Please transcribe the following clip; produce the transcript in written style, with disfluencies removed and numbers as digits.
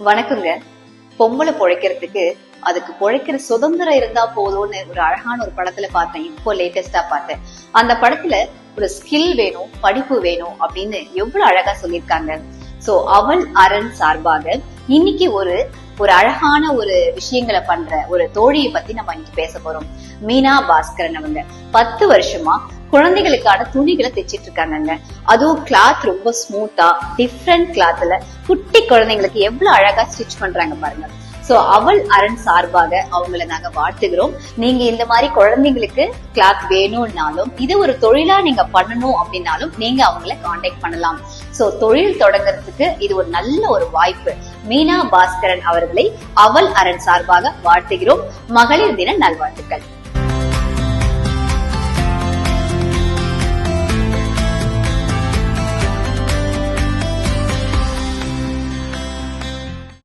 வணக்கங்க. பொம்பளை பொழைக்கிறதுக்கு அதுக்கு பொழைக்கிற சுதந்திரம் இருந்தா போதும்னு ஒரு அழகான ஒரு படத்துல பார்த்தேன். இப்போ லேட்டஸ்டா பார்த்தேன். அந்த படத்துல ஒரு ஸ்கில் வேணும், படிப்பு வேணும் அப்படின்னு எவ்வளவு அழகா சொல்லியிருக்காங்க. சோ அவள் அரண் சார்பாக இன்னைக்கு ஒரு அழகான ஒரு விஷயங்களை பண்ற ஒரு தோழியை பத்தி நம்ம இன்னைக்கு பேச போறோம். மீனா பாஸ்கரன் அவங்க 10 வருஷமா குழந்தைகளுக்கான துணிகளை தைச்சிட்டு இருக்காங்க. அதுவும் கிளாத் ரொம்ப ஸ்மூத்தா டிஃப்ரெண்ட் கிளாத்ல குட்டி குழந்தைங்களுக்கு எவ்வளவு அழகா ஸ்டிச் பண்றாங்க பாருங்க. சோ அவள் அரண் சார்பாக அவங்களை நாங்க வாழ்த்துகிறோம். நீங்க இந்த மாதிரி குழந்தைங்களுக்கு கிளாத் வேணும்னாலும் இது ஒரு தொழிலா நீங்க பண்ணணும் அப்படின்னாலும் நீங்க அவங்கள கான்டாக்ட் பண்ணலாம். சோ தொழில் தொடங்குறதுக்கு இது ஒரு நல்ல ஒரு வாய்ப்பு. மீனா பாஸ்கரன் அவர்களை அவள் அரண் சார்பாக வாழ்த்துகிறோம். மகளிர் தின நல்வாழ்த்துக்கள்.